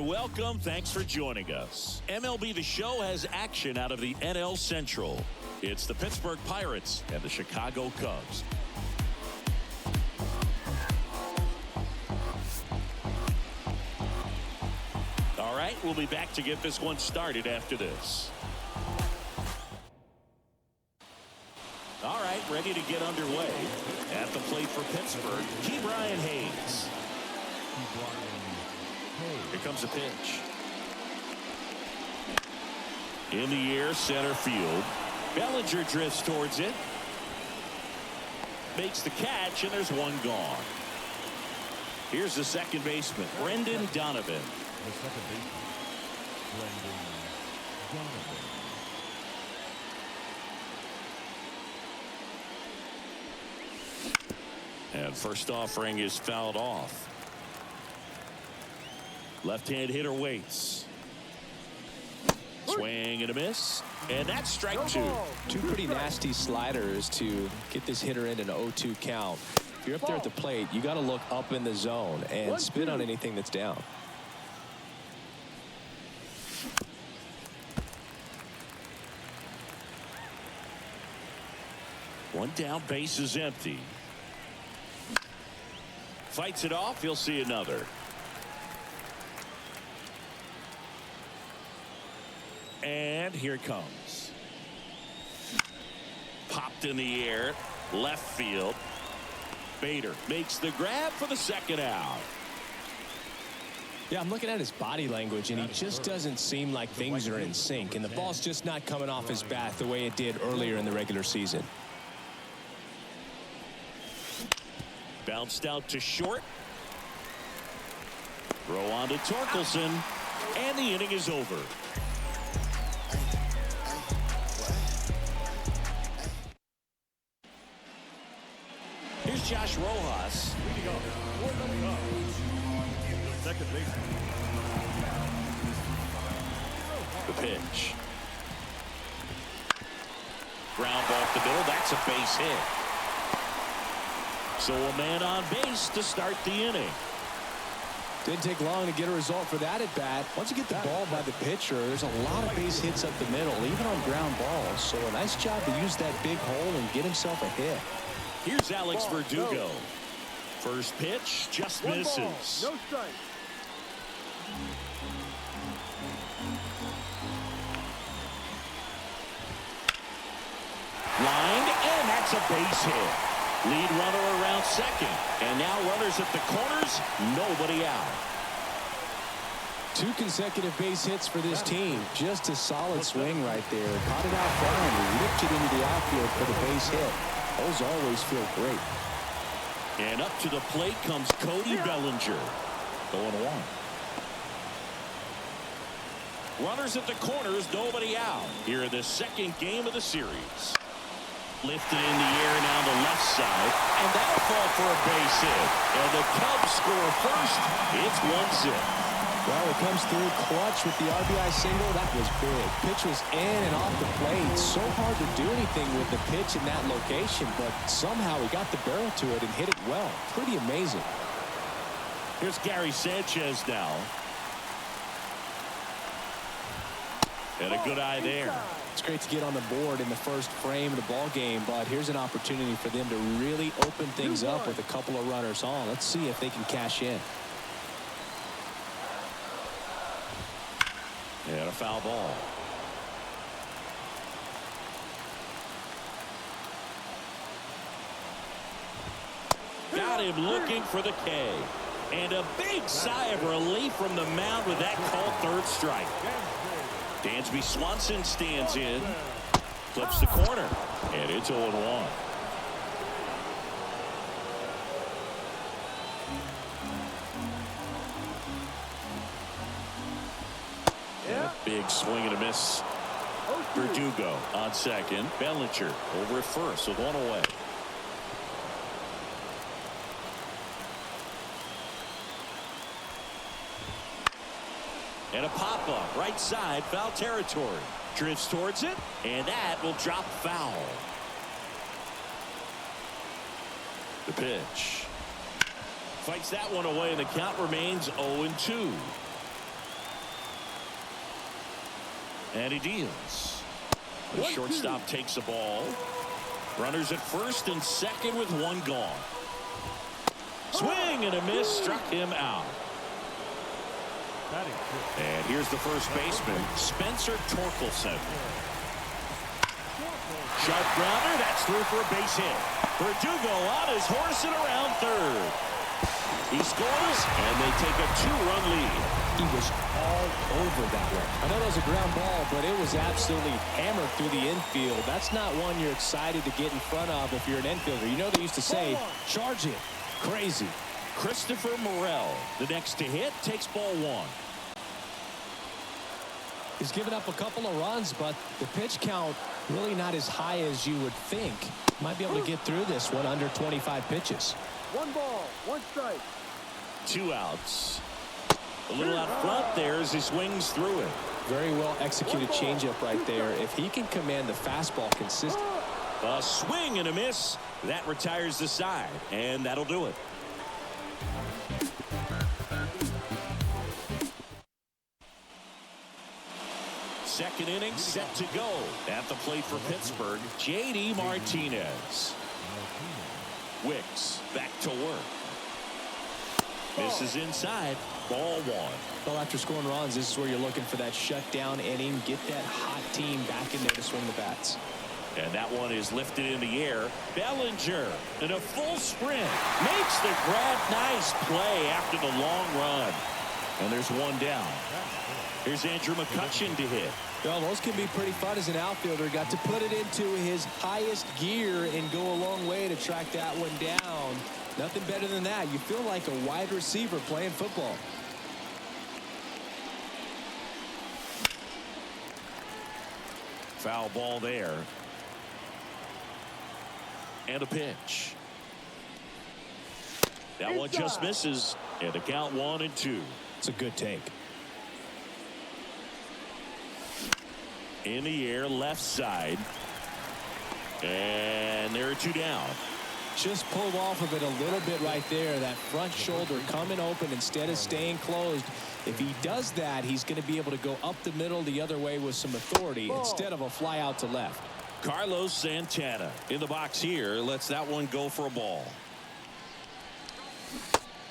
and welcome. Thanks for joining us. MLB The Show has action out of the NL Central. It's the Pittsburgh Pirates and the Chicago Cubs. All right, we'll be back to get this one started after this. All right, ready to get underway. At the plate for Pittsburgh, Ke'Bryan Hayes. Here comes a pitch. In the air, center field. Bellinger drifts towards it. Makes the catch, and there's one gone. Here's the second baseman, Brendan Donovan. The second baseman, Brendan Donovan. And first offering is fouled off. Left-hand hitter waits. Swing and a miss. And that's strike two. Two pretty nasty sliders to get this hitter in an 0-2 count. If you're up there at the plate, you got to look up in the zone and spin on anything that's down. One down, base is empty. Fights it off, he'll see another. And here it comes. Popped in the air, left field. Bader makes the grab for the second out. Yeah, I'm looking at his body language, and he just doesn't seem like things are in sync, and the ball's just not coming off his bat the way it did earlier in the regular season. Bounced out to short. Throw on to Torkelson. And the inning is over. Here's Josh Rojas. The second baseman. The pitch. Ground ball up the middle. That's a base hit. So a man on base to start the inning. Didn't take long to get a result for that at bat. Once you get the ball by the pitcher, there's a lot of base hits up the middle, even on ground balls. So a nice job to use that big hole and get himself a hit. Here's Alex Verdugo. First pitch just misses. No strike. Lined, and that's a base hit. Lead runner around second. And now runners at the corners. Nobody out. Two consecutive base hits for this team. Just a solid swing right there. Caught it out front and ripped it into the outfield for the base hit. Those always feel great. And up to the plate comes Cody Bellinger. 0-1. Runners at the corners. Nobody out. Here in the second game of the series. Lifted in the air now the left side, and that'll fall for a base hit. And the Cubs score first. It's 1-0. Well, it comes through clutch with the RBI single. That was big. Pitch was in and off the plate. So hard to do anything with the pitch in that location, but somehow he got the barrel to it and hit it well. Pretty amazing. Here's Gary Sanchez now. And a good eye there. It's great to get on the board in the first frame of the ball game, but here's an opportunity for them to really open things up with a couple of runners on. Let's see if they can cash in. And a foul ball. Got him looking for the K. And a big sigh of relief from the mound with that called third strike. Dansby Swanson stands in, flips the corner, and it's 0-1. Big swing and a miss. Verdugo on second. Bellinger over at first with one away. And a pop-up right side, foul territory. Drifts towards it, and that will drop foul. The pitch. Fights that one away, and the count remains 0-2. And he deals. The shortstop takes the ball. Runners at first and second with one gone. Swing and a miss, struck him out. And here's the first baseman, Spencer Torkelson. Sharp grounder, that's through for a base hit. Verdugo on his horse and around third. He scores, and they take a 2-run lead. He was all over that one. I know that was a ground ball, but it was absolutely hammered through the infield. That's not one you're excited to get in front of if you're an infielder. You know they used to say, charge it. Crazy. Christopher Morel, the next to hit, takes ball one. He's given up a couple of runs, but the pitch count really not as high as you would think. Might be able to get through this one under 25 pitches. 1 ball, 1 strike. 2 outs. A little out front there as he swings through it. Very well executed changeup right there. If he can command the fastball consistently. A swing and a miss. That retires the side, and that'll do it. Second inning set to go. At the plate for Pittsburgh, J.D. Martinez. Wicks back to work. Misses inside. Ball one. Well, after scoring runs, this is where you're looking for that shutdown inning. Get that hot team back in there to swing the bats. And that one is lifted in the air. Bellinger in a full sprint makes the grab. Nice play after the long run. And there's one down. Here's Andrew McCutchen to hit. Well, those can be pretty fun as an outfielder. Got to put it into his highest gear and go a long way to track that one down. Nothing better than that. You feel like a wide receiver playing football. Foul ball there. And a pitch. That one just misses. And the count 1-2. It's a good take. In the air, left side. And there are 2 down. Just pulled off of it a little bit right there. That front shoulder coming open instead of staying closed. If he does that, he's going to be able to go up the middle the other way with some authority instead of a fly out to left. Carlos Santana in the box here. Lets that one go for a ball.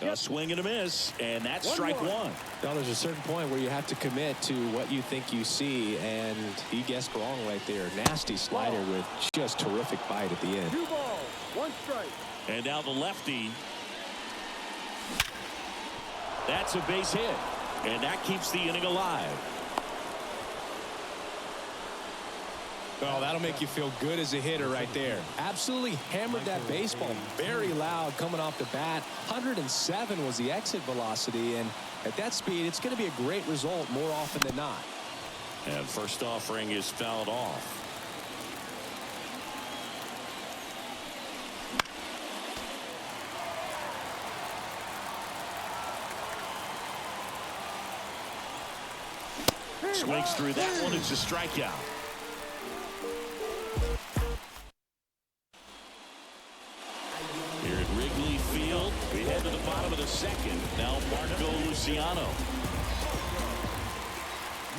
A swing and a miss, and that's strike one. Now, there's a certain point where you have to commit to what you think you see, and he guessed wrong right there. Nasty slider with just terrific bite at the end. 2 balls, 1 strike. And now the lefty. That's a base hit, and that keeps the inning alive. Oh, that'll make you feel good as a hitter right there. Absolutely hammered that baseball very loud coming off the bat. 107 was the exit velocity, and at that speed, it's going to be a great result more often than not. And first offering is fouled off. Swings through that one. It's a strikeout. Here at Wrigley Field, we head to the bottom of the second. Now Marco Luciano.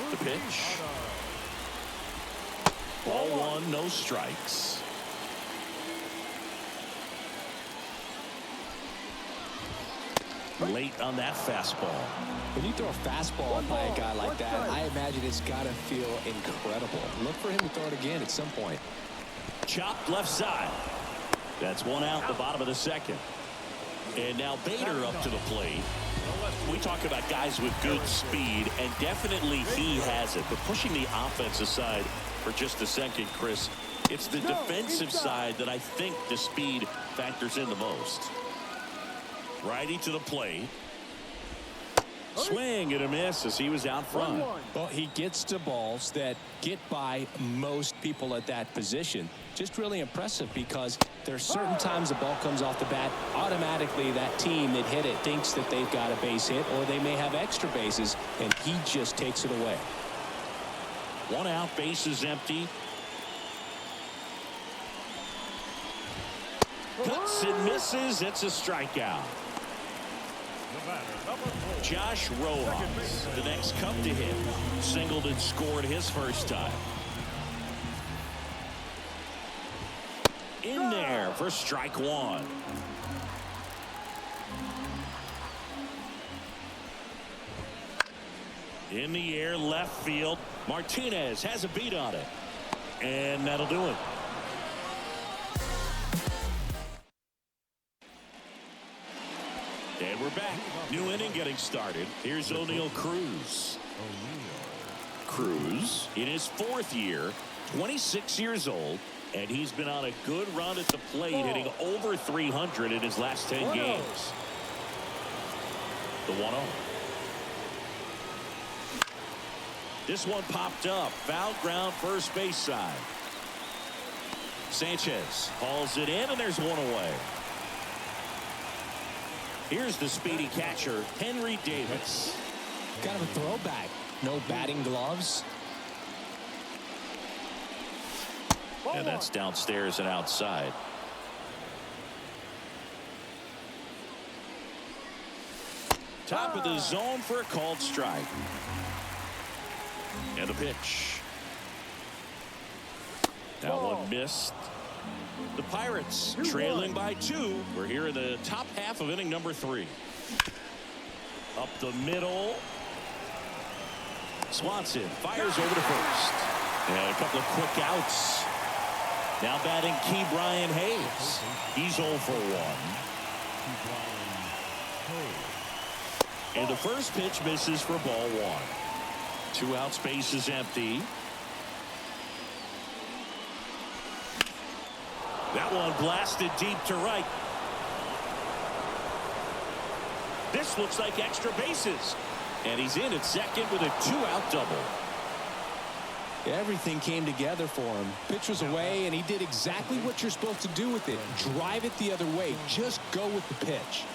The pitch. Ball one, no strikes. Late on that fastball. When you throw a fastball by a guy like that, I imagine it's got to feel incredible. Look for him to throw it again at some point. Chopped left side. That's one out the bottom of the second. And now Bader up to the plate. We talk about guys with good speed, and definitely he has it. But pushing the offense aside for just a second, Chris, it's the defensive side that I think the speed factors in the most. Righty to the plate. Swing and a miss as he was out front. Well, he gets to balls that get by most people at that position. Just really impressive because there's certain times the ball comes off the bat, automatically that team that hit it thinks that they've got a base hit or they may have extra bases, and he just takes it away. 1 out, bases empty. Cuts and misses. It's a strikeout. Josh Rojas, the next cup to hit. Singled and scored his first time. In there for strike one. In the air, left field. Martinez has a beat on it. And that'll do it. And we're back. New inning getting started. Here's O'Neal Cruz. Cruz in his fourth year, 26 years old, and he's been on a good run at the plate, hitting over 300 in his last 10 games. The 1-0. This one popped up. Foul ground, first base side. Sanchez hauls it in, and there's one away. Here's the speedy catcher, Henry Davis. Kind of a throwback. No batting gloves. And that's downstairs and outside. Top of the zone for a called strike. And the pitch. That one missed. The Pirates trailing by 2. We're here in the top half of inning number 3. Up the middle. Swanson fires over to first. And a couple of quick outs. Now batting Key Brian Hayes. He's 0 for 1. And the first pitch misses for ball 1. 2 outs, base is empty. That one blasted deep to right. This looks like extra bases. And he's in at second with a 2-out double. Everything came together for him. Pitch was away, and he did exactly what you're supposed to do with it. Drive it the other way. Just go with the pitch.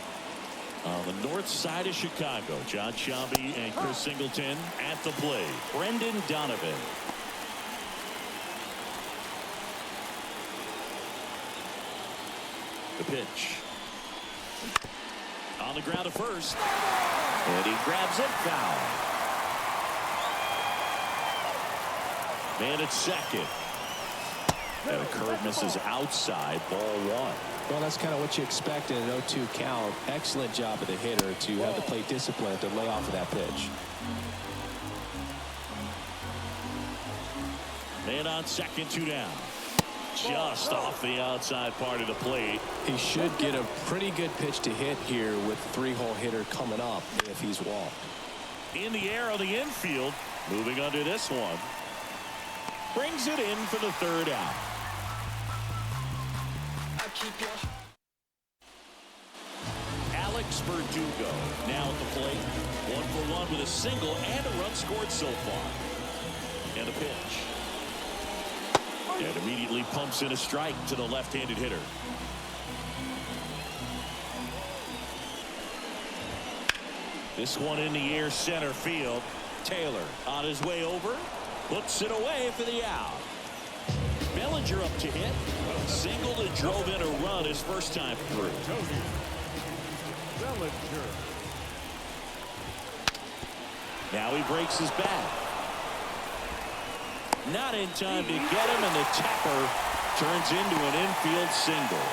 On the north side of Chicago, John Shambi and Chris Singleton at the plate. Brendan Donovan. The pitch. On the ground to first. And he grabs it, foul. Man at second. And a curve misses outside, ball 1. Well, that's kind of what you expect in an 0-2 count. Excellent job of the hitter to have the plate discipline to lay off of that pitch. Man on second, 2 down. Just off the outside part of the plate. He should get a pretty good pitch to hit here with 3-hole hitter coming up if he's walked. In the air on the infield. Moving under this one. Brings it in for the 3rd out. Alex Verdugo now at the plate. 1 for 1 with a single and a run scored so far. And a pitch. And immediately pumps in a strike to the left-handed hitter. This one in the air, center field. Taylor on his way over. Puts it away for the out. Bellinger up to hit. Singled and drove in a run his first time through. Now he breaks his bat. Not in time to get him, and the tapper turns into an infield single.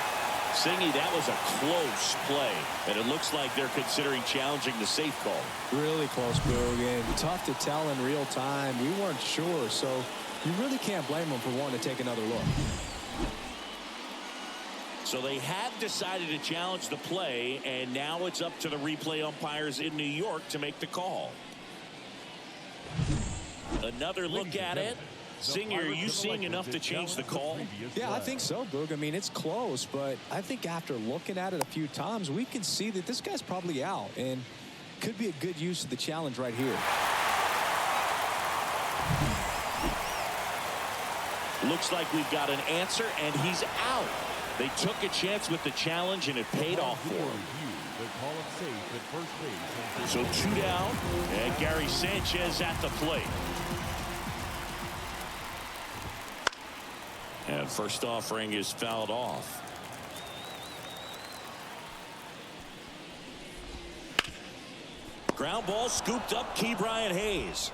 Singy, that was a close play, and it looks like they're considering challenging the safe call. Really close, Boog, and tough to tell in real time. We weren't sure, so you really can't blame them for wanting to take another look. So they have decided to challenge the play, and now it's up to the replay umpires in New York to make the call. Another look at it. Singer, are you seeing enough to change the call? Yeah, I think so, Boog. I mean, it's close, but I think after looking at it a few times, we can see that this guy's probably out, and could be a good use of the challenge right here. Looks like we've got an answer, and he's out. They took a chance with the challenge, and it paid off for him. So 2 down, and Gary Sanchez at the plate. And first offering is fouled off. Ground ball scooped up. Brian Hayes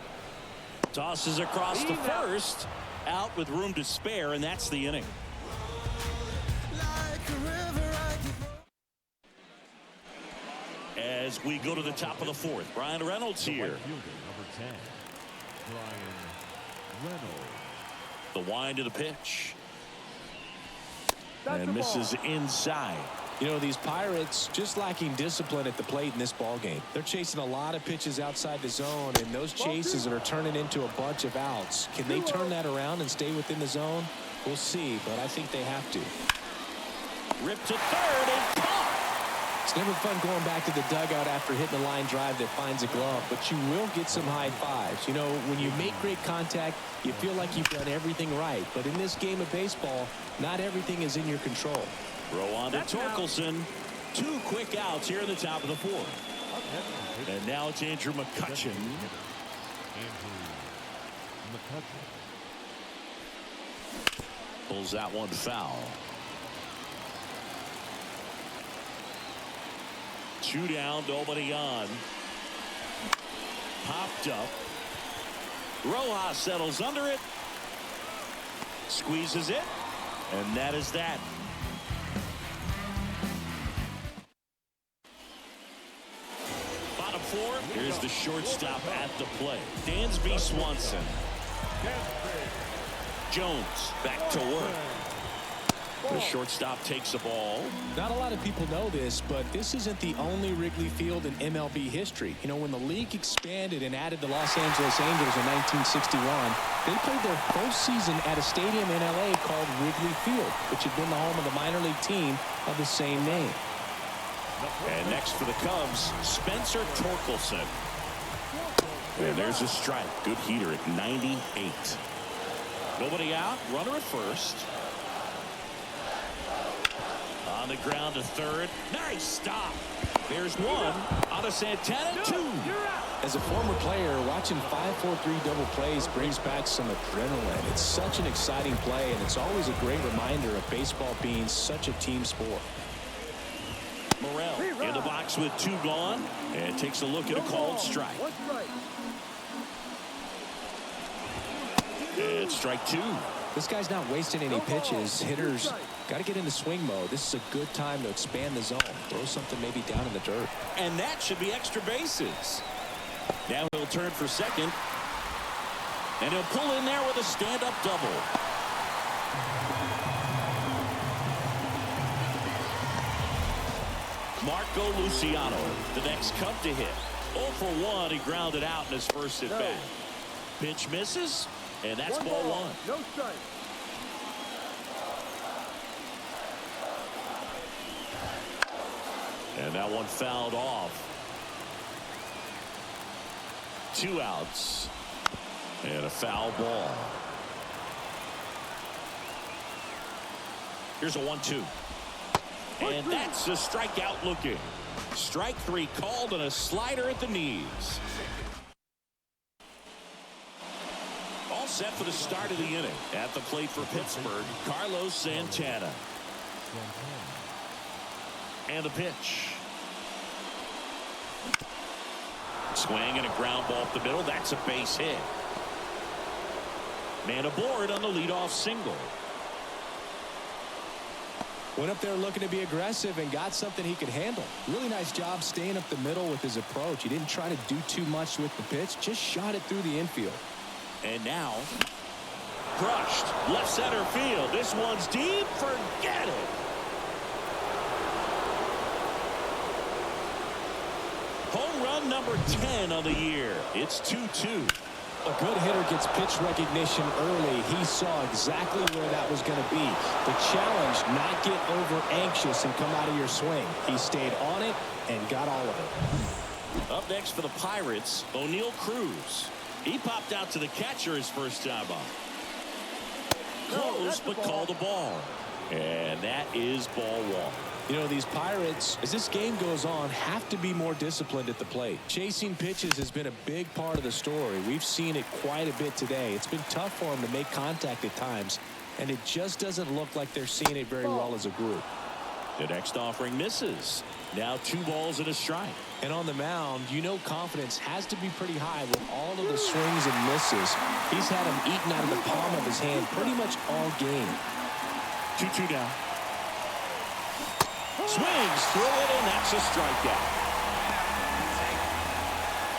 tosses across the first, out with room to spare, and that's the inning. As we go to the top of the fourth, Brian Reynolds here. Number 10, Brian Reynolds. The wind to the pitch. That's And the misses ball. inside. You know, these Pirates just lacking discipline at the plate in this ball game. They're chasing a lot of pitches outside the zone, and those chases are turning into a bunch of outs. Can they turn that around and stay within the zone? We'll see, but I think they have to. Ripped to third and caught. It's never fun going back to the dugout after hitting a line drive that finds a glove, but you will get some high fives. You know, when you make great contact, you feel like you've done everything right. But in this game of baseball, not everything is in your control. Throw on to Torkelson. 2 quick outs here in the top of the fourth. And now it's Andrew McCutchen. Pulls that one foul. 2 down, nobody on. Popped up. Rojas settles under it. Squeezes it. And that is that. Bottom 4. Here's the shortstop at the plate. Dansby Swanson. Jones back to work. The shortstop takes the ball. Not a lot of people know this, but this isn't the only Wrigley Field in MLB history. You know, when the league expanded and added the Los Angeles Angels in 1961, they played their first season at a stadium in LA called Wrigley Field, which had been the home of the minor league team of the same name. And next for the Cubs, Spencer Torkelson. And there's a strike. Good heater at 98. Nobody out. Runner at first. On the ground to third. Nice stop. There's one. On to Santana, 2. As a former player, watching 5-4-3 double plays brings back some adrenaline. It's such an exciting play, and it's always a great reminder of baseball being such a team sport. Morel in the box with 2 gone, and takes a look at a called strike. 1 strike. And strike 2. This guy's not wasting any pitches. Hitters got to get into swing mode. This is a good time to expand the zone. Throw something maybe down in the dirt. And that should be extra bases. Now he'll turn for second. And he'll pull in there with a stand-up double. Marco Luciano, the next Cub to hit. 0 for 1. He grounded out in his first at bat. Pitch misses, and that's ball 1. No strike. And that one fouled off. 2 outs. And a foul ball. Here's a 1-2. And that's a strikeout looking. Strike 3 called and a slider at the knees. All set for the start of the inning. At the plate for Pittsburgh, Carlos Santana. And the pitch. Swing and a ground ball up the middle. That's a base hit. Man aboard on the leadoff single. Went up there looking to be aggressive and got something he could handle. Really nice job staying up the middle with his approach. He didn't try to do too much with the pitch. Just shot it through the infield. And now, crushed. Left center field. This one's deep. Forget it. Home run number 10 on the year. It's 2-2. A good hitter gets pitch recognition early. He saw exactly where that was going to be. The challenge, not get over anxious and come out of your swing. He stayed on it and got all of it. Up next for the Pirates, O'Neal Cruz. He popped out to the catcher his first time up. Close, but called the ball. And that is ball 1. You know, these Pirates, as this game goes on, have to be more disciplined at the plate. Chasing pitches has been a big part of the story. We've seen it quite a bit today. It's been tough for them to make contact at times, and it just doesn't look like they're seeing it very well as a group. The next offering misses. Now 2 balls and a strike. And on the mound, you know confidence has to be pretty high with all of the swings and misses. He's had them eaten out of the palm of his hand pretty much all game. 2-2 down. Swings through it, and that's a strikeout.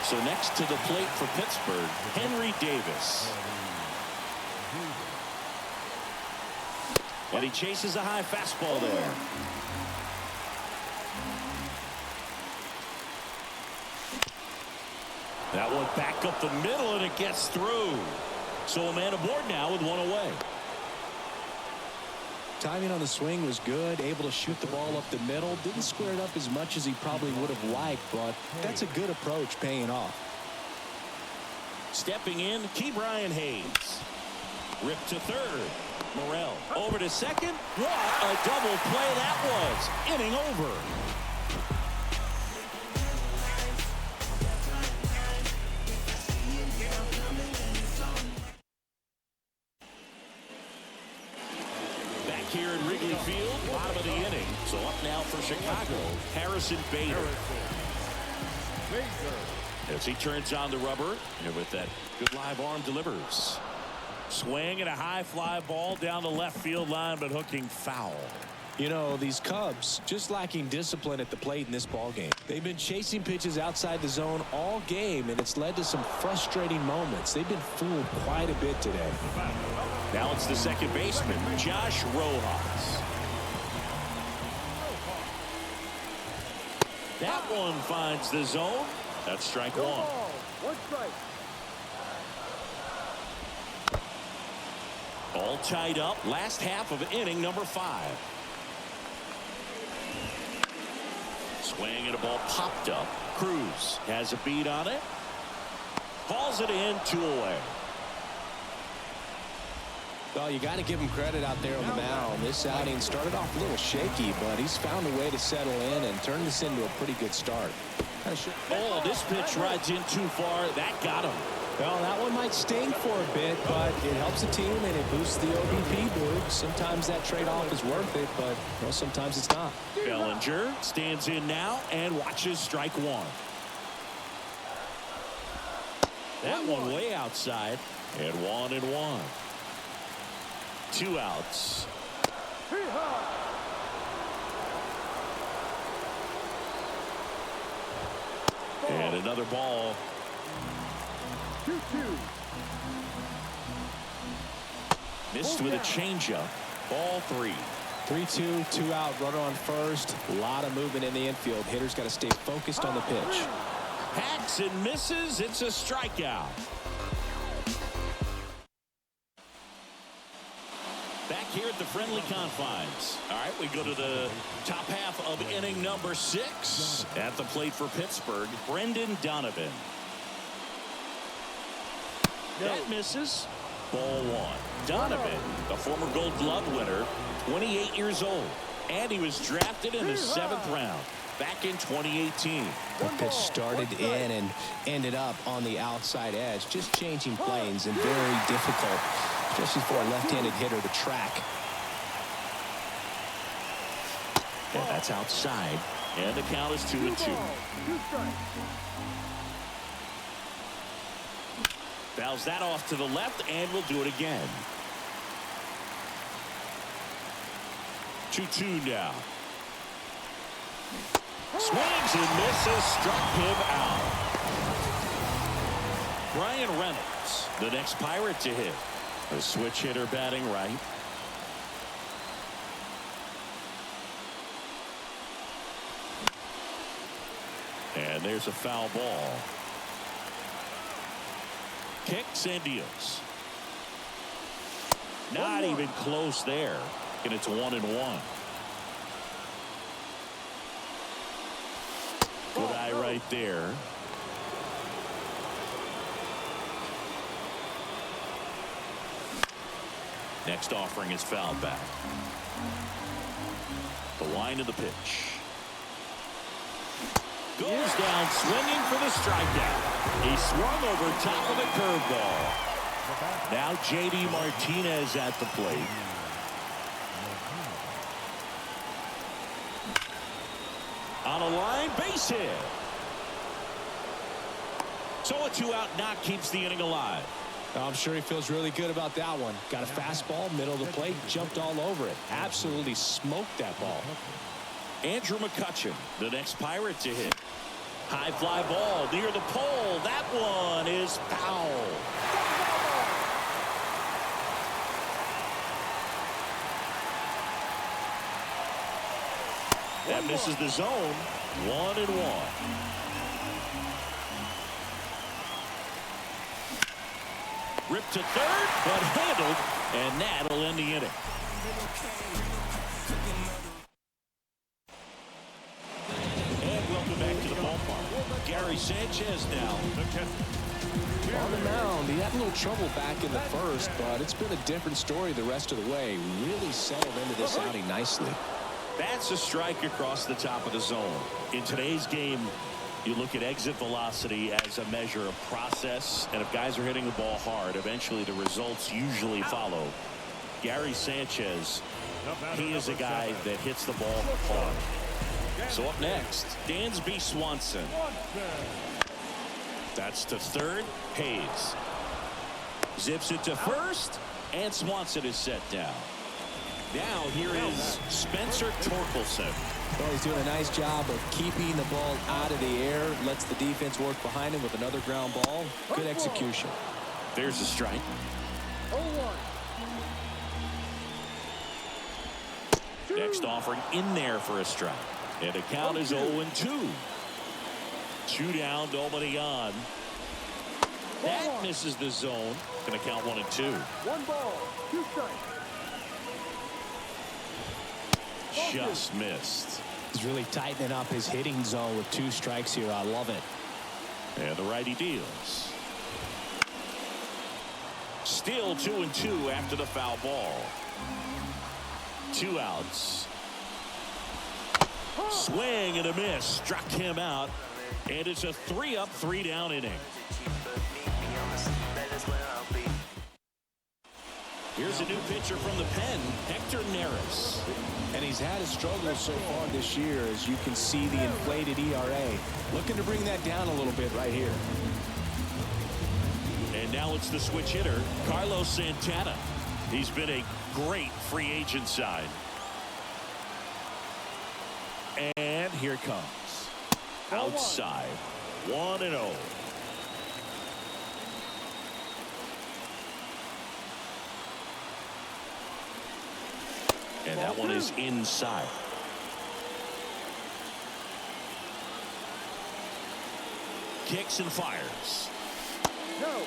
So next to the plate for Pittsburgh, Henry Davis. And he chases a high fastball there. That one back up the middle, and it gets through. So a man aboard now with one away. Timing on the swing was good, able to shoot the ball up the middle. Didn't square it up as much as he probably would have liked, but that's a good approach, paying off. Stepping in, Ke'Bryan Hayes. Ripped to third. Morel over to second. What a double play that was. Inning over. Back here at Wrigley Field, bottom of the inning. So up now for Chicago, Harrison Bader. As he turns on the rubber, and with that good live arm delivers. Swing and a high fly ball down the left field line, but hooking foul. You know, these Cubs just lacking discipline at the plate in this ball game. They've been chasing pitches outside the zone all game, and it's led to some frustrating moments. They've been fooled quite a bit today. Now it's the second baseman, Josh Rojas. That one finds the zone. That's strike one. One strike. All tied up. Last half of inning number 5. Swing and a ball popped up. Cruz has a beat on it. Hauls it in, 2 away. Well, you got to give him credit out there on the mound. This outing started off a little shaky, but he's found a way to settle in and turn this into a pretty good start. Oh, this pitch rides in too far. That got him. Well, that one might sting for a bit, but it helps the team and it boosts the OBP board. Sometimes that trade-off is worth it, but well, sometimes it's not. Bellinger stands in now and watches strike one. That one way outside, and 1-1. 2 outs. And another ball. 2-2. Missed with a changeup. Ball 3. 3-2, 2 out, runner on first. A lot of movement in the infield. Hitters got to stay focused on the pitch. Hacks and misses. It's a strikeout. Back here at the friendly confines. All right, we go to the top half of inning number 6. At the plate for Pittsburgh, Brendan Donovan. That misses. Ball 1. Donovan, a former Gold Glove winner, 28 years old. And he was drafted in the 7th round back in 2018. The pitch started in and ended up on the outside edge. Just changing planes and very difficult, especially for a left-handed hitter to track. And that's outside. And the count is 2-2. 2 strikes. Fouls that off to the left, and we'll do it again. 2-2 now. Swings and misses, struck him out. Brian Reynolds, the next Pirate to hit. A switch hitter batting right. And there's a foul ball. Kicks and deals. Not even close there. And it's 1-1. Good eye right there. Next offering is fouled back. The line of the pitch. Goes down swinging for the strikeout. He swung over top of the curveball. Now J.D. Martinez at the plate. On a line, base hit. So a 2-out knock keeps the inning alive. I'm sure he feels really good about that one. Got a fastball, middle of the plate, jumped all over it. Absolutely smoked that ball. Andrew McCutchen, the next Pirate to hit. High fly ball near the pole. That one is foul. That misses the zone. 1-1. Ripped to third, but handled, and that'll end the inning. And welcome back to the ballpark. Gary Sanchez now. On the mound, he had a little trouble back in the first, but it's been a different story the rest of the way. Really settled into this outing nicely. That's a strike across the top of the zone. In today's game, you look at exit velocity as a measure of process, and if guys are hitting the ball hard, eventually the results usually follow. Gary Sanchez, he is a guy that hits the ball hard. So up next, Dansby Swanson. That's to third. Hayes zips it to first, and Swanson is set down. Now here is Spencer Torkelson. Well, he's doing a nice job of keeping the ball out of the air. Lets the defense work behind him with another ground ball. Good execution. There's a strike. 0-1. Next offering in there for a strike. And the count is 0-2. 2 down, nobody on. That misses the zone. Going to count 1-2. 1 ball, 2 strikes. Just missed. He's really tightening up his hitting zone with 2 strikes here. I love it. And the righty deals. Still 2-2 after the foul ball. 2 outs. Swing and a miss. Struck him out. And it's a 3-up, 3-down inning. Here's a new pitcher from the pen, Hector Neris. And he's had a struggle so far this year, as you can see the inflated ERA. Looking to bring that down a little bit right here. And now it's the switch hitter, Carlos Santana. He's been a great free agent sign. And here comes. Outside. 1-0. And that one is inside. Kicks and fires. No.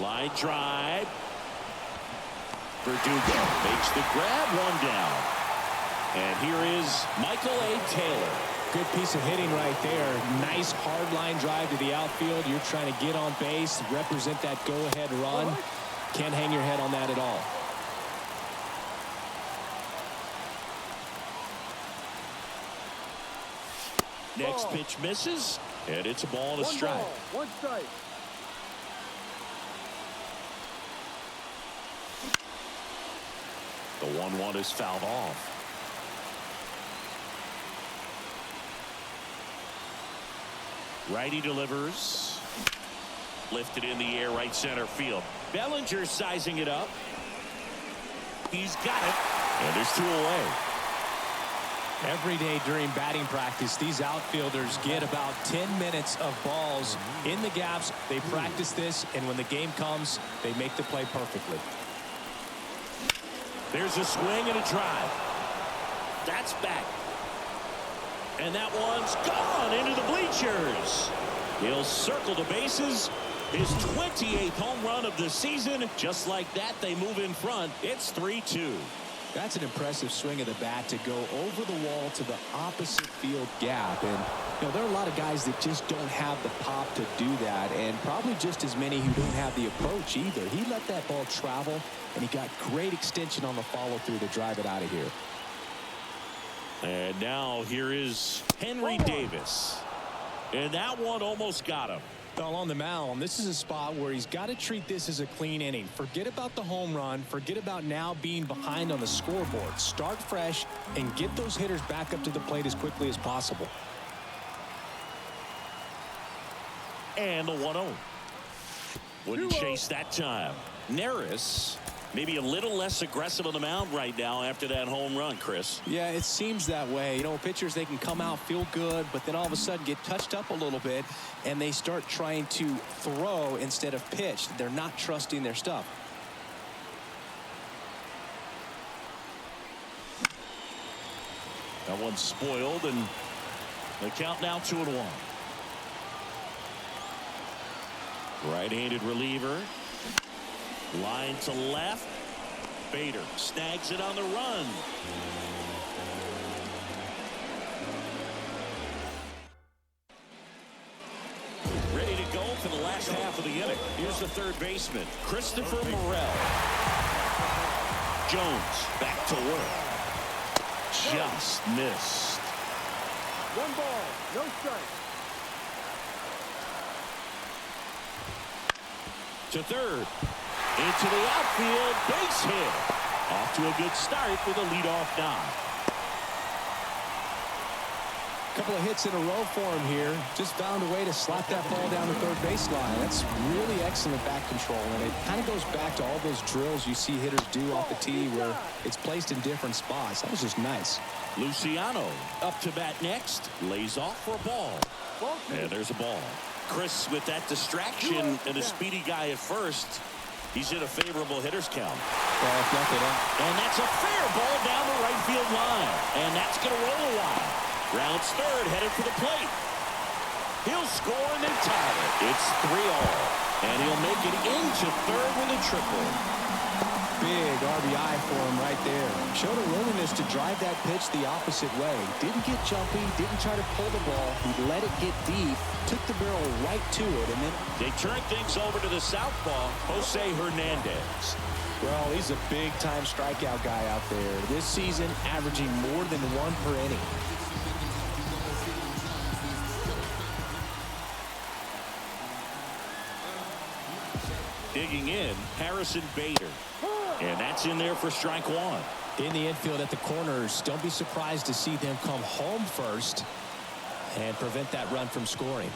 Line drive. Verdugo makes the grab, 1 down. And here is Michael A. Taylor. Good piece of hitting right there. Nice hard line drive to the outfield. You're trying to get on base, represent that go-ahead run. Can't hang your head on that at all. Next pitch misses, and it's a ball and a 1 strike. ball, 1 strike. The 1-1 is fouled off. Righty delivers. Lifted in the air, right center field. Bellinger sizing it up. He's got it. And there's 2 away. Every day during batting practice, these outfielders get about 10 minutes of balls in the gaps. They practice this, and when the game comes, they make the play perfectly. There's a swing and a drive. That's back. And that one's gone into the bleachers. He'll circle the bases. His 28th home run of the season. Just like that, they move in front. It's 3-2. That's an impressive swing of the bat to go over the wall to the opposite field gap. And, you know, there are a lot of guys that just don't have the pop to do that, and probably just as many who don't have the approach either. He let that ball travel, and he got great extension on the follow-through to drive it out of here. And now here is Henry Davis. And that one almost got him. Well, on the mound, this is a spot where he's got to treat this as a clean inning. Forget about the home run. Forget about now being behind on the scoreboard. Start fresh and get those hitters back up to the plate as quickly as possible. And the 1-0. Wouldn't chase that time. Neris maybe a little less aggressive on the mound right now after that home run, Chris. Yeah, it seems that way. You know, pitchers, they can come out, feel good, but then all of a sudden get touched up a little bit, and they start trying to throw instead of pitch. They're not trusting their stuff. That one's spoiled, and the count now 2-1. Right-handed reliever. Line to left. Bader snags it on the run. Ready to go for the last half of the inning. Here's the third baseman, Christopher Morel. Jones back to work. Just missed. 1 ball, no strike. To third. Into the outfield, base hit. Off to a good start with a leadoff knock. Couple of hits in a row for him here. Just found a way to slap that ball down the third baseline. That's really excellent bat control, and it kind of goes back to all those drills you see hitters do off the tee where it's placed in different spots. That was just nice. Luciano up to bat next. Lays off for a ball. And there's a ball. Chris, with that distraction and a speedy guy at first, he's in a favorable hitter's count. Well, if nothing else. And that's a fair ball down the right field line. And that's going to roll a while. Rounds third, headed for the plate. He'll score and they tie it. It's 3-all. And he'll make it into third with a triple. Big RBI for him right there. Showed a willingness to drive that pitch the opposite way. Didn't get jumpy, didn't try to pull the ball. He let it get deep, took the barrel right to it, and then they turn things over to the southpaw, Jose Hernandez. Well, he's a big-time strikeout guy out there. This season, averaging more than 1 per inning. Digging in, Harrison Bader. And that's in there for strike 1. In the infield at the corners, don't be surprised to see them come home first and prevent that run from scoring.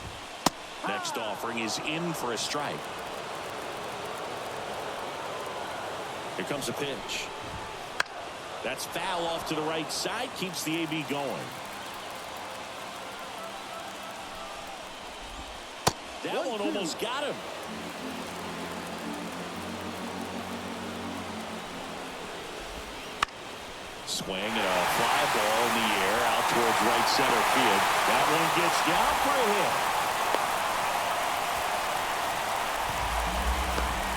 Next offering is in for a strike. Here comes a pitch. That's foul off to the right side, keeps the AB going. That one almost got him. Swing and a fly ball in the air out towards right center field. That one gets down for a hit.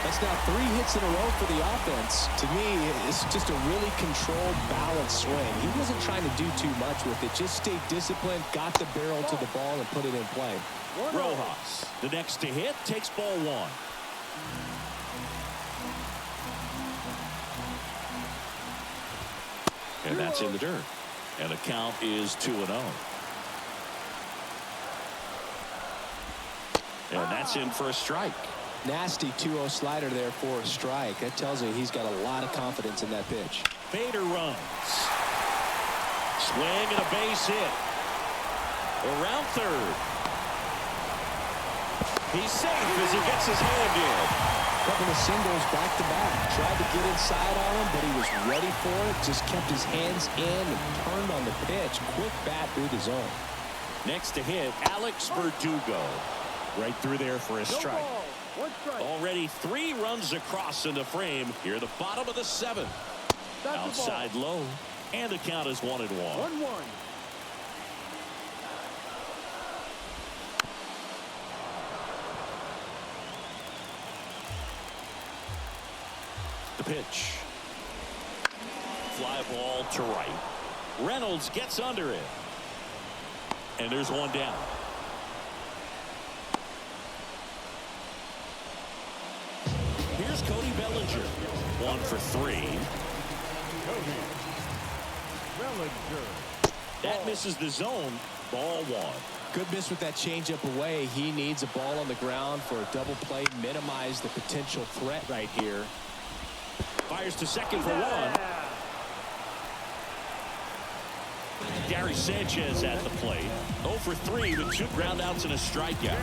That's now 3 hits in a row for the offense. To me, it's just a really controlled, balanced swing. He wasn't trying to do too much with it. Just stayed disciplined, got the barrel to the ball, and put it in play. Rojas, the next to hit, takes ball 1. And that's in the dirt. And the count is 2-0. And that's in for a strike. Nasty 2-0 slider there for a strike. That tells you he's got a lot of confidence in that pitch. Bader runs. Swing and a base hit. Around third. He's safe as he gets his hand in. Couple of singles back to back. Tried to get inside on him, but he was ready for it. Just kept his hands in and turned on the pitch. Quick bat through the zone. Next to hit, Alex Verdugo. Right through there for a strike. Already 3 runs across in the frame. Here the bottom of the 7th. Outside low. And the count is 1-1. 1-1. The pitch. Fly ball to right. Reynolds gets under it. And there's one down. Here's Cody Bellinger. 1 for 3. Bellinger. That misses the zone. Ball 1. Good miss with that changeup away. He needs a ball on the ground for a double play. Minimize the potential threat right here. Fires to second for one. Gary Sanchez at the plate. 0 for 3 with 2 groundouts and a strikeout.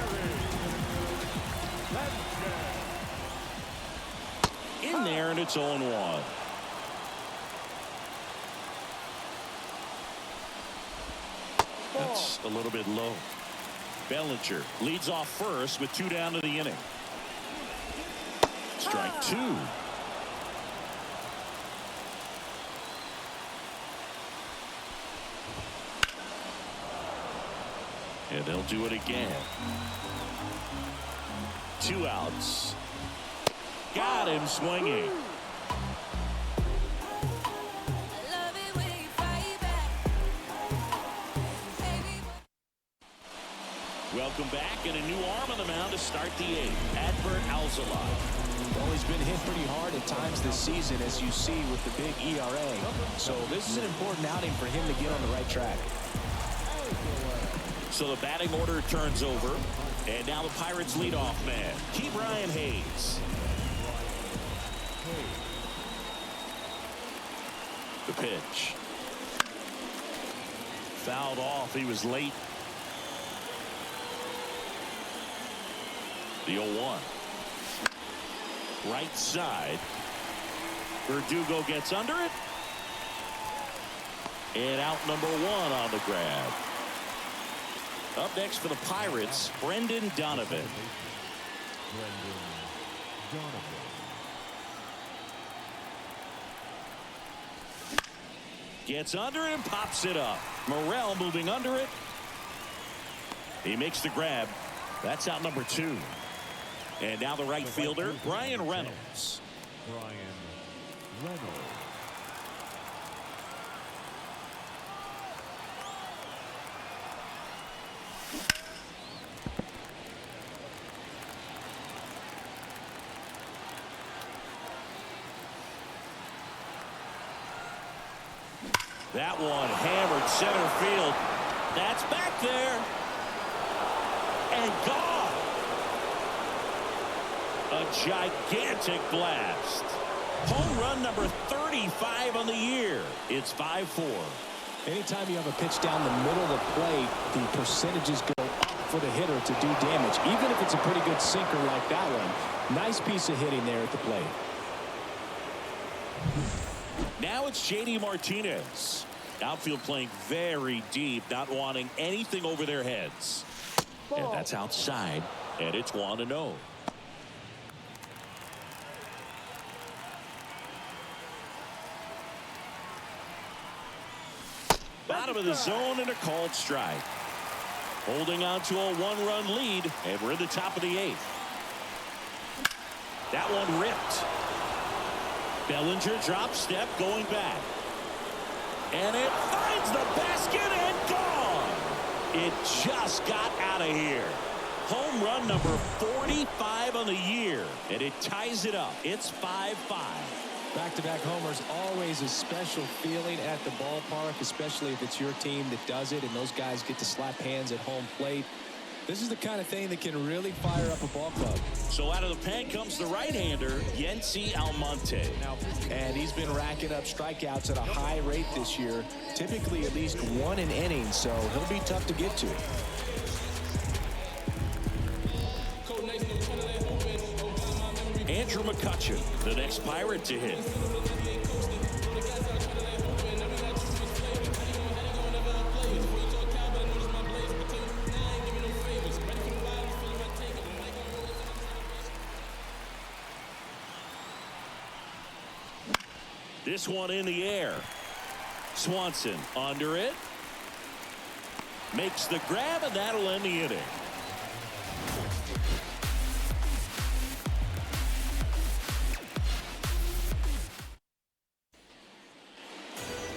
In there, and it's 0-1. That's a little bit low. Bellinger leads off first with 2 down to the inning. Strike 2. And they'll do it again. 2 outs. Got him swinging. Welcome back, and a new arm on the mound to start the 8th. Adbert Alzolay. Well, he's been hit pretty hard at times this season, as you see with the big ERA. So this is an important outing for him to get on the right track. So the batting order turns over, and now the Pirates leadoff man, Ke'Bryan Hayes. The pitch. Fouled off. He was late. The 0-1. Right side. Verdugo gets under it. And out number 1 on the grab. Up next for the Pirates, Brendan Donovan. Gets under it and pops it up. Morel moving under it. He makes the grab. That's out number 2. And now the right fielder, Brian Reynolds. That one hammered center field. That's back there. And gone. A gigantic blast. Home run number 35 on the year. It's 5-4. Anytime you have a pitch down the middle of the plate, the percentages go up for the hitter to do damage, even if it's a pretty good sinker like that one. Nice piece of hitting there at the plate. Now it's J.D. Martinez. Outfield playing very deep, not wanting anything over their heads. And that's outside, and it's 1-0. Bottom of the zone and a called strike. Holding on to a 1-run lead, and we're in the top of the 8th. That one ripped. Bellinger drop step going back. And it finds the basket and gone. It just got out of here. Home run number 45 on the year, and it ties it up. It's 5-5. Back-to-back homers, always a special feeling at the ballpark, especially if it's your team that does it and those guys get to slap hands at home plate. This is the kind of thing that can really fire up a ball club. So out of the pen comes the right-hander, Yency Almonte. And he's been racking up strikeouts at a high rate this year, typically at least 1 an inning, so he'll be tough to get to. Andrew McCutchen, the next Pirate to hit. This one in the air. Swanson under it. Makes the grab, and that'll end the inning.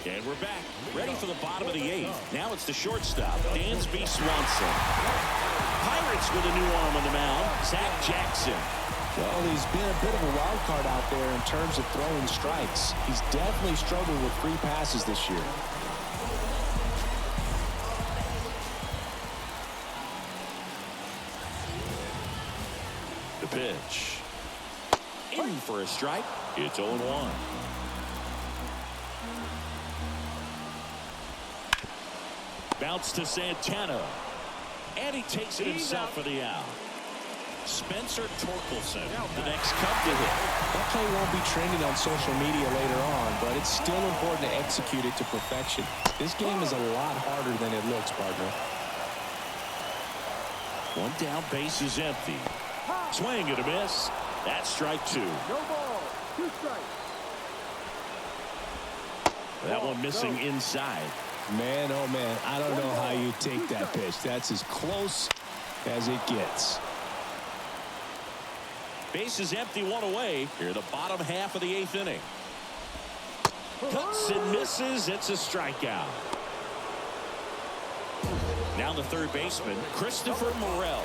And we're back, ready for the bottom of the 8th. Now it's the shortstop, Dansby Swanson. Pirates with a new arm on the mound, Zach Jackson. Well, he's been a bit of a wild card out there in terms of throwing strikes. He's definitely struggled with free passes this year. The pitch. In for a strike. It's 0-1. Bounce to Santana. And he takes it himself for the out. Spencer Torkelson, the next Cub to hit. That play won't be trending on social media later on, but it's still important to execute it to perfection. This game is a lot harder than it looks, partner. One down, base is empty. Swing and a miss. That's strike 2. No ball. 2 strikes. That one missing inside. Man, oh man, I don't know how you take that pitch. That's as close as it gets. Base is empty, 1 away. Here, the bottom half of the 8th inning. Cuts and misses. It's a strikeout. Now the third baseman, Christopher Morel.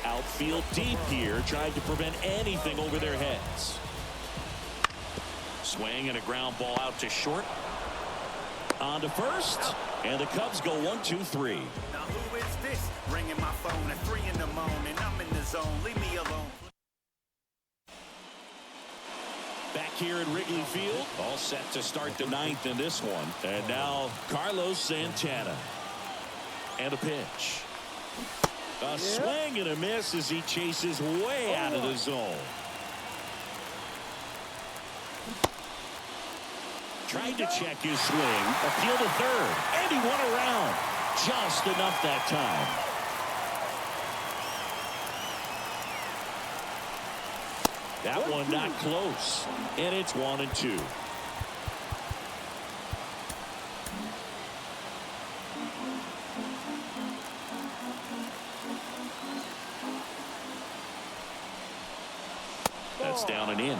Outfield deep here, trying to prevent anything over their heads. Swing and a ground ball out to short. On to first, and the Cubs go 1-2-3. Now who is this? Ringing my phone at 3 in the morning. I'm in the zone. Leave me alone. Back here at Wrigley Field, all set to start the 9th in this one. And now Carlos Santana. And a pitch. A swing and a miss as he chases way out of the zone. Tried to check his swing. Appeal to third. And he went around. Just enough that time. That one not close. And it's 1-2. That's down and in.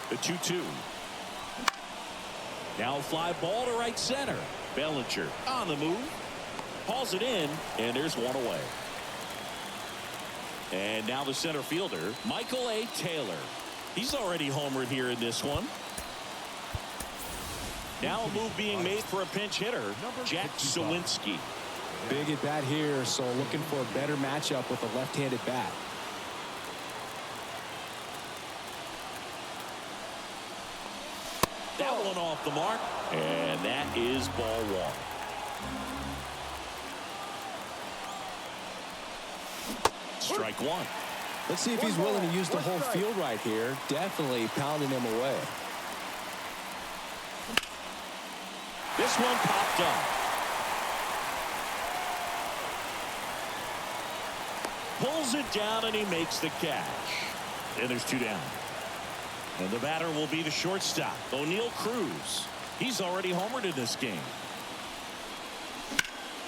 The 2-2. Now fly ball to right center. Bellinger on the move. Hauls it in, and there's 1 away. And now the center fielder, Michael A. Taylor. He's already homered here in this one. Now a move being made for a pinch hitter, Jack Sawinski. Big at bat here, so looking for a better matchup with a left-handed bat. That one off the mark, and that is ball 1. Strike 1. Let's see if he's willing to use the whole field right here. Definitely pounding him away. This one popped up. Pulls it down, and he makes the catch. And there's 2 down. And the batter will be the shortstop, O'Neal Cruz. He's already homered in this game.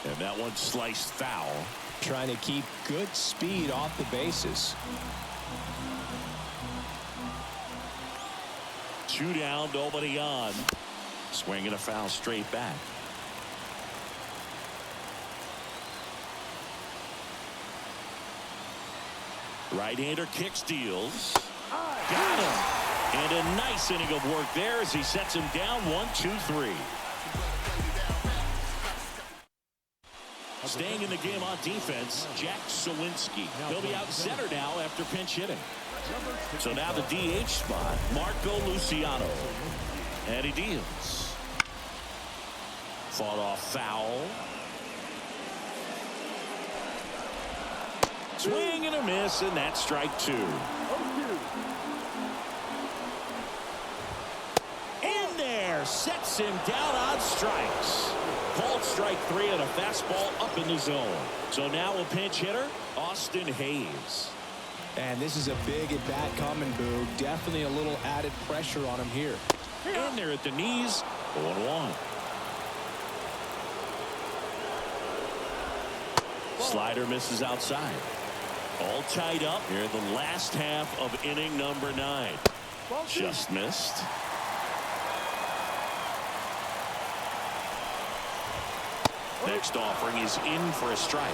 And that one sliced foul. Trying to keep good speed off the bases. 2 down, nobody on. Swinging a foul straight back. Right-hander kicks, deals. Got him. And a nice inning of work there as he sets him down 1-2-3. Staying in the game on defense, Jack Sawinski. He'll be out center now after pinch hitting. So now the DH spot, Marco Luciano. And he deals. Fought off foul. Swing and a miss, and that's strike 2. In there, sets him down on strikes. Called strike 3 and a fastball up in the zone. So now a pinch hitter, Austin Hayes. And this is a big at bat coming, Boo. Definitely a little added pressure on him here. In there at the knees, 0-1. Slider misses outside. All tied up here in the last half of inning number 9. Just missed. Next offering is in for a strike.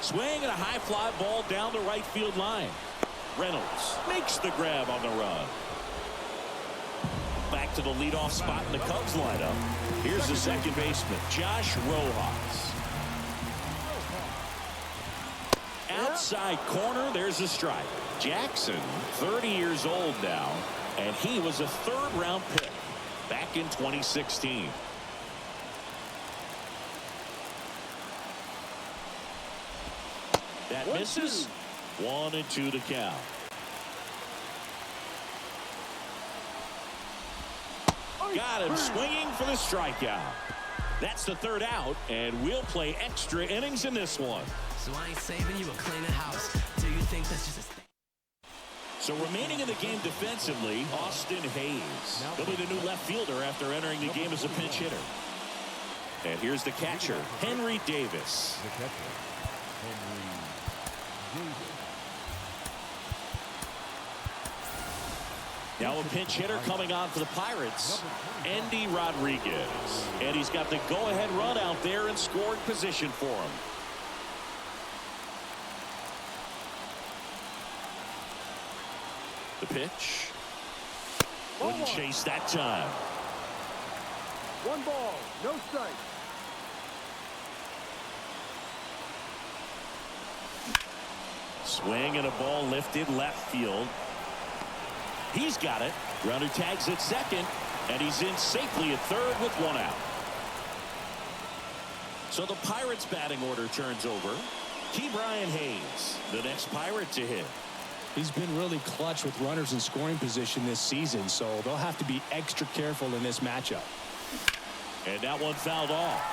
Swing and a high fly ball down the right field line. Reynolds makes the grab on the run. Back to the leadoff spot in the Cubs lineup. Here's the second baseman, Josh Rojas. Outside corner, there's a strike. Jackson, 30 years old now, and he was a third-round pick back in 2016. That misses. 1-2 to count. Got him swinging for the strikeout. That's the third out, and we'll play extra innings in this one. So I ain't saving you a cleaner house. Do you think that's just a... So remaining in the game defensively, Austin Hayes. He'll be the new left fielder after entering the game as a pinch hitter. And here's the catcher, Henry Davis. The catcher, Henry Davis. Now a pinch hitter coming on for the Pirates, Endy Rodriguez. And he's got the go-ahead run out there in scoring position for him. The pitch. Wouldn't chase that time. 1 ball, no strike. Swing and a ball lifted left field. He's got it. Runner tags at second, and he's in safely at third with 1 out. So the Pirates batting order turns over. Ke'Bryan Hayes, the next Pirate to hit. He's been really clutch with runners in scoring position this season, so they'll have to be extra careful in this matchup. And that one fouled off.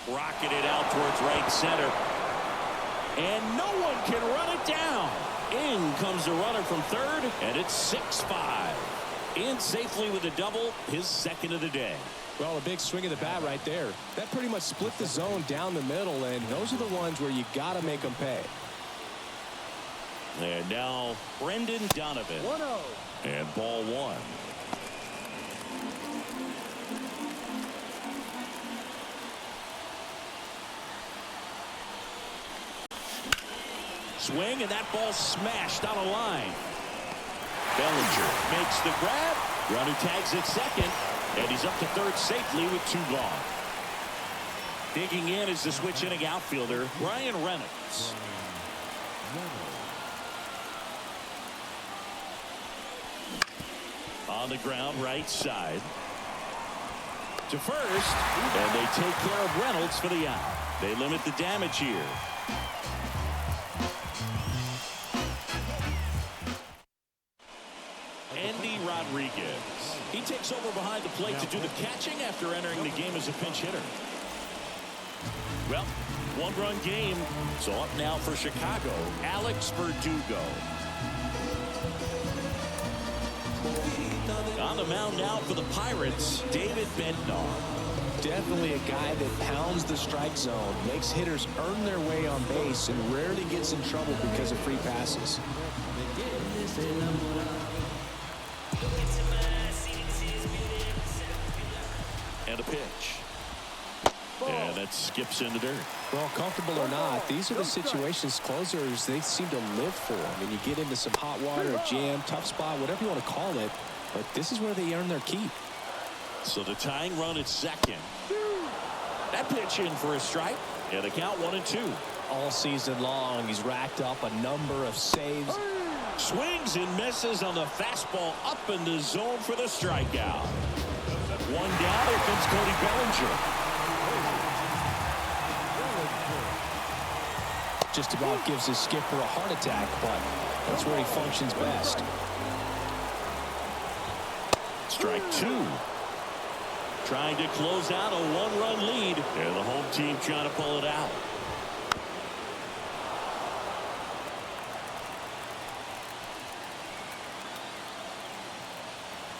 Rocketed out towards right center. And no one can run it down. In comes the runner from third, and it's 6-5. In safely with a double, his second of the day. Well, a big swing of the bat right there. That pretty much split the zone down the middle, and those are the ones where you got to make them pay. And now Brendan Donovan. 1-0. And ball 1. Swing, and that ball smashed out of line. Bellinger makes the grab. Runner tags at second, and he's up to third safely with 2 gone. Digging in is the switch inning outfielder, Brian Reynolds. On the ground, right side. To first, and they take care of Reynolds for the out. They limit the damage here. Endy Rodriguez. He takes over behind the plate to do the catching after entering the game as a pinch hitter. Well, 1-run game. So up now for Chicago, Alex Verdugo. On the mound now for the Pirates, David Bednar. Definitely a guy that pounds the strike zone, makes hitters earn their way on base, and rarely gets in trouble because of free passes. And a pitch. And that skips into dirt. Well, comfortable or not, these are the situations closers they seem to live for. I mean, you get into some hot water, a jam, tough spot, whatever you want to call it, but this is where they earn their keep. So the tying run at second. That pitch in for a strike. And the count 1-2. All season long, he's racked up a number of saves. Swings and misses on the fastball up in the zone for the strikeout. 1 down. Here comes Cody Bellinger. Just about gives his skipper a heart attack, but that's where he functions best. Strike 2. Trying to close out a 1-run lead. And the home team trying to pull it out.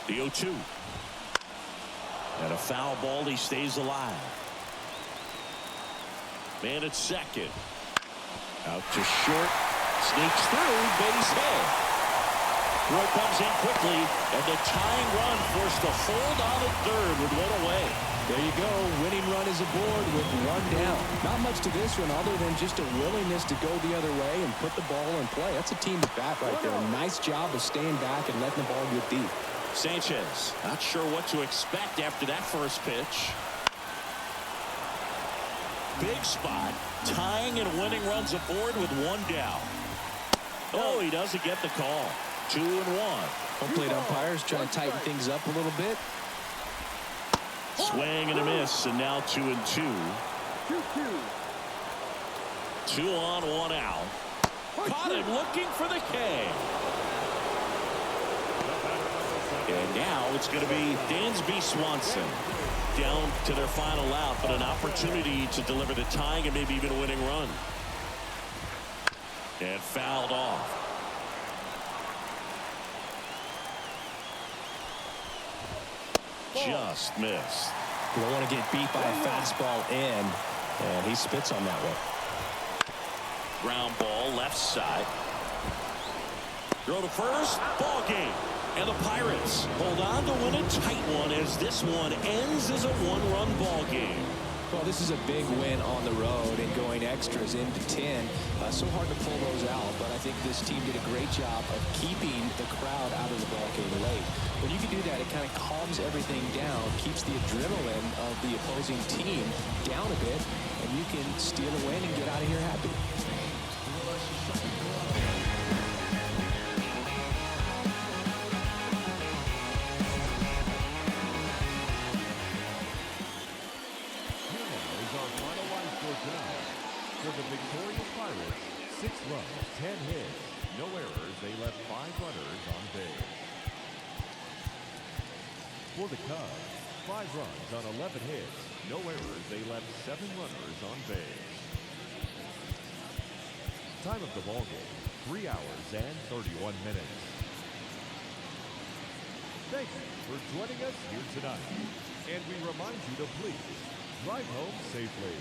The 0-2. And a foul ball. He stays alive. Man at second. Out to short. Sneaks through. Base hit. Roy comes in quickly, and the tying run forced a hold on at third with one away. There you go. Winning run is aboard with one down. Not much to this one other than just a willingness to go the other way and put the ball in play. That's a team to bat right there. Nice job of staying back and letting the ball get deep. Sanchez not sure what to expect after that first pitch. Big spot. Tying and winning runs aboard with one down. Oh, he doesn't get the call. 2-1. Home plate umpires trying to tighten things up a little bit. Swing and a miss, and now 2-2. 2-2. 2 on, 1 out. Caught him looking for the K. And now it's going to be Dansby Swanson down to their final out, but an opportunity to deliver the tying and maybe even a winning run. And fouled off. Just missed. You don't want to get beat by a fastball in, and he spits on that one. Ground ball left side. Throw to first. Ball game. And the Pirates hold on to win a tight one as this one ends as a one-run ball game. Well, this is a big win on the road and going extras into 10. So hard to pull those out, but I think this team did a great job of keeping the crowd out of the ball game late. When you can do that, it kind of calms everything down, keeps the adrenaline of the opposing team down a bit, and you can steal a win and get out of here happy. For the victorious Pirates, 6 runs, 10 hits, no errors. They left 5 runners on base. For the Cubs, 5 runs on 11 hits, no errors. They left 7 runners on base. Time of the ball game, 3 hours and 31 minutes. Thank you for joining us here tonight. And we remind you to please drive home safely.